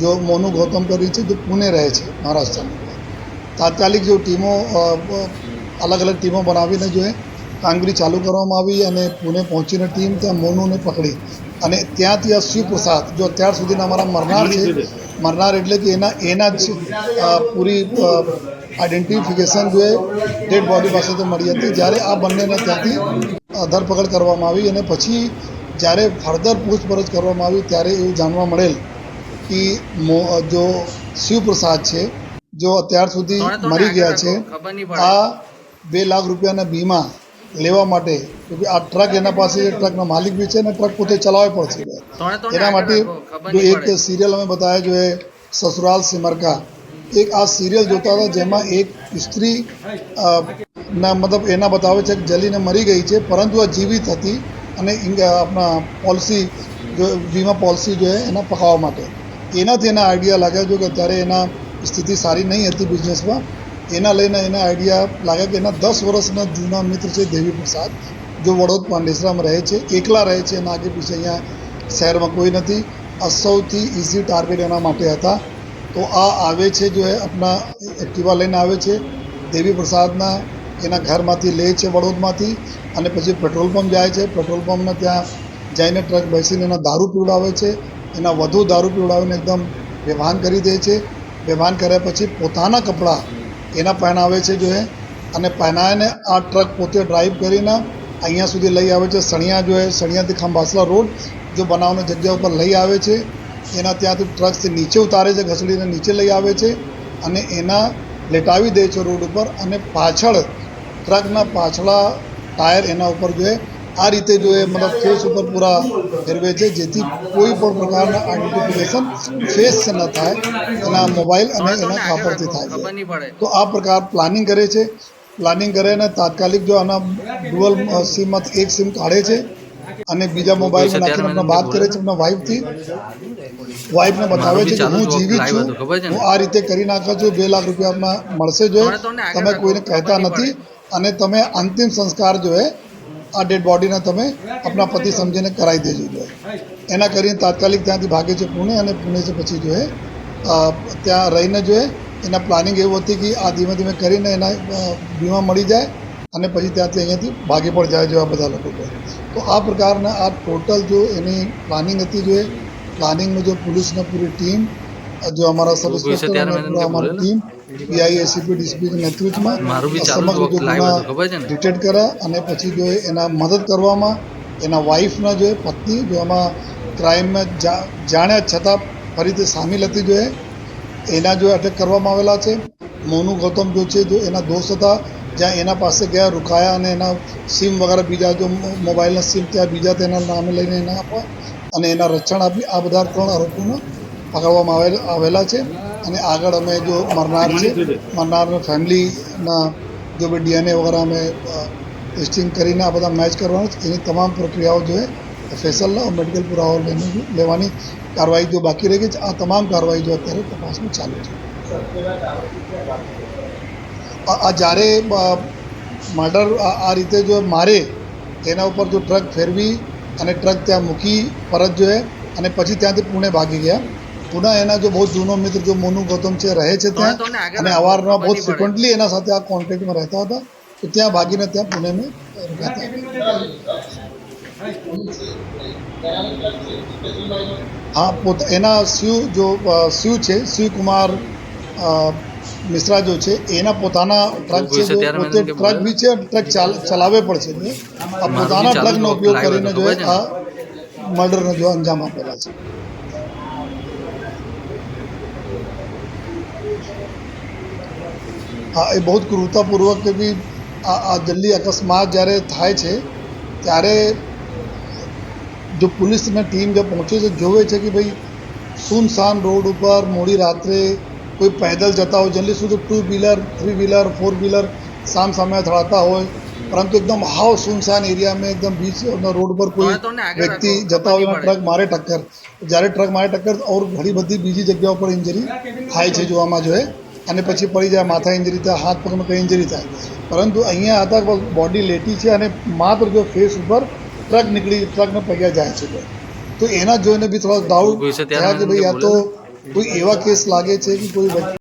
जो मोनू गौतम कर रही है, जो पुणे रहे છે મહારાષ્ટ્રમાં. તાત્કાલિક જો ટીમો અલગ અલગ ટીમો બનાવીને જો કામગીરી ચાલુ કરવામાં આવી અને પુણે પહોંચીને ટીમ ત્યાં મોનુને પકડી અને ત્યાંથી આ શિવપ્રસાદ જો અત્યાર સુધીના અમારા મરનાર છે, મરનાર એટલે કે એના જ પૂરી આઈડેન્ટિફિકેશન જો ડેડ બોડી પાસેથી મળી હતી. જ્યારે આ બંનેને ત્યાંથી ધરપકડ કરવામાં આવી અને પછી જ્યારે ફર્ધર પૂછપરછ કરવામાં આવી ત્યારે એવું જાણવા મળેલ કે જો શિવપ્રસાદ છે જો અત્યાર સુધી મરી ગયા છે, આ 2 લાખ રૂપિયાના બીમા લેવા માટે આ ટ્રક એના પાસે ટ્રકનો માલિક બી છે અને ટ્રક પોતે ચલાવે પણ છે. એના માટે જો એક સિરિયલ અમે બતાવ્યા જો સસુરાલ સિમરકા, એક આ સિરિયલ જોતા હતા જેમાં એક સ્ત્રી ના મતલબ એના બતાવે છે કે જલીને મરી ગઈ છે પરંતુ આ જીવિત હતી અને આપણા પોલિસી જો વીમા પોલિસી જો એના પકાવવા માટે એનાથી એના આઈડિયા લાગ્યા જો કે અત્યારે એના સ્થિતિ સારી નહીં હતી બિઝનેસમાં. એના લઈને એના આઈડિયા લાગ્યા કે એના 10 વર્ષના જૂના મિત્ર છે દેવી પ્રસાદ, જો વડોદ પાંડેસરામાં રહે છે, એકલા રહે છે, એના આગે પીછે અહીંયા શહેરમાં કોઈ નથી. આ સૌથી ઇઝી ટાર્ગેટ એના માટે હતા. તો આ આવે છે જો આપણા એક્ટિવા લઈને આવે છે, દેવી પ્રસાદના એના ઘરમાંથી લે છે વડોદમાંથી અને પછી પેટ્રોલ પંપ જાય છે. પેટ્રોલ પંપના ત્યાં જઈને ટ્રક બેસીને એના દારૂ પીવડાવે છે, એના વધુ દારૂ પીવડાવીને એકદમ બેભાન કરી દે છે. બેભાન કર્યા પછી પોતાના કપડાં એના પહેરાવે છે જો અને પહેરાવીને આ ટ્રક પોતે ડ્રાઈવ કરીને અહીંયા સુધી લઈ આવે છે. સણિયા જો સણિયાથી ખંભાસલા રોડ જો બનાવવાની જગ્યા ઉપર લઈ આવે છે. એના ત્યાંથી ટ્રકથી નીચે ઉતારે છે, ઘસડીને નીચે લઈ આવે છે અને એના લેટાવી દે છે રોડ ઉપર અને પાછળ ટ્રકના પાછલા ટાયર એના ઉપર જો આ રીતે જો મતલબ ફેસ ઉપર પૂરા ફેરવે છે જેથી કોઈ પણ પ્રકારના આઈડેન્ટિફિકેશન ફેસ ન થાય, એના મોબાઈલ અને એના કાપડથી થાય. તો આ પ્રકાર પ્લાનિંગ કરે છે. પ્લાનિંગ કરે તાત્કાલિક જો આના ડુઅલ સિમમાંથી એક સિમ કાઢે છે અને બીજા મોબાઈલમાં નાખીને આપણે વાત કરે છે આપણા વાઈફથી. વાઈફને બતાવે છે કે હું જીવિત છું, હું આ રીતે કરી નાખ્યો છું, 2 લાખ રૂપિયા આપણા મળશે જો તમે કોઈને કહેતા નથી અને તમે અંતિમ સંસ્કાર જો આ ડેડ બોડીને તમે આપણા પતિ સમજીને કરાવી દેજો જો. એના કરીને તાત્કાલિક ત્યાંથી ભાગે છે પુણે અને પુણેથી પછી જો ત્યાં રહીને જો એના પ્લાનિંગ એવું હતી કે આ ધીમે ધીમે કરીને એના વીમા મળી જાય અને પછી ત્યાંથી અહીંયાથી ભાગી પણ જાય જો આ બધા લોકો. તો આ પ્રકારના આ ટોટલ જો એની પ્લાનિંગ હતી જો પ્લાનિંગમાં જો પોલીસની પૂરી ટીમ જો અમારા સબ ઇન્સ્પેક્ટર અને અમારી ટીમ પીઆઈ એસીપી ડીસીપીના નેતૃત્વમાં સમગ્ર જો ગુના ડિટેક્ટ કર્યા અને પછી જો એના મદદ કરવામાં એના વાઈફના જો પત્ની જો એમાં ક્રાઇમમાં જાણ્યા છતાં ફરીથી સામેલ હતી જો એના જો અટેક કરવામાં આવેલા છે. મોનુ ગૌતમ જો છે જો એના દોસ્ત હતા, જ્યાં એના પાસે ગયા રોકાયા અને એના સિમ વગેરે બીજા જો મોબાઈલના સિમ ત્યાં બીજા તેના નામે લઈને એના આપવા અને એના રક્ષણ આપી આ બધા 3 આરોપીને પકડવામાં આવેલા છે. અને આગળ અમે જો મરનાર છે મરનારના ફેમિલીના જો બી ડીએનએ વગેરે અમે ટેસ્ટિંગ કરીને આ બધા મેચ કરવાનું છે. એની તમામ પ્રક્રિયાઓ જો ફેસલના મેડિકલ પુરાવો લેવાની કાર્યવાહી જો બાકી રહી ગઈ છે. આ તમામ કાર્યવાહી જો અત્યારે તપાસમાં ચાલુ છે. આ જ્યારે મર્ડર આ રીતે જો મારે એના ઉપર જો ટ્રક ફેરવી અને ટ્રક ત્યાં મૂકી પરત જો અને પછી ત્યાંથી પુણે ભાગી ગયા. પુણે એના જો બહુ જૂનો મિત્ર જો મોનુ ગૌતમ છે રહે છે ત્યાં અને અવારનવાર બહુ ફ્રિકવન્ટલી એના સાથે આ કોન્ટેક્ટમાં રહેતા હતા. તો ત્યાં ભાગીને ત્યાં પુણે મેં રોકાતા. હા એના શિવ છે શિવકુમાર મિશ્રા જો છે એના પોતાના ટ્રક છે જો પોતે ટ્રક બી છે, ટ્રક ચલાવે પણ છે. આ પોતાના ટ્રકનો ઉપયોગ કરીને જો આ મર્ડરને જો અંજામ આપેલા છે. હા એ બહુ ક્રૂરતાપૂર્વક કે બી આ જલ્દી અકસ્માત જ્યારે થાય છે ત્યારે જો પોલીસની ટીમ જો પહોંચે છે જોવે છે કે ભાઈ સુનસાન રોડ ઉપર મોડી રાત્રે કોઈ પેદલ જતા હોય, જલ્દી સુધી 2 વ્હીલર 3 વ્હીલર 4 વ્હીલર સામે અથડાતા હોય પરંતુ एकदम हाव सुनसान एरिया में एकदम बीच रोड पर कोई व्यक्ति जता हुआ ट्रक मारे टक्कर, જ્યારે ટ્રક મારે ટક્કર और ઘણી બધી બીજી જગ્યાઓ પર ઇન્જરી થાય છે જોવામાં જોઈએ અને પછી પડી જાય, માથા ઇન્જરી થાય, હાથ પગમાં કંઈ ઇન્જરી થાય. પરંતુ અહીંયા હતા બોડી લેટી છે અને માત્ર જો ફેસ ઉપર ટ્રકને પગ્યા જાય છે. તો એના જોઈને બી થોડા ડાઉટ થયા કે ભાઈ આ તો કોઈ એવા કેસ લાગે છે કે કોઈ વ્યક્તિ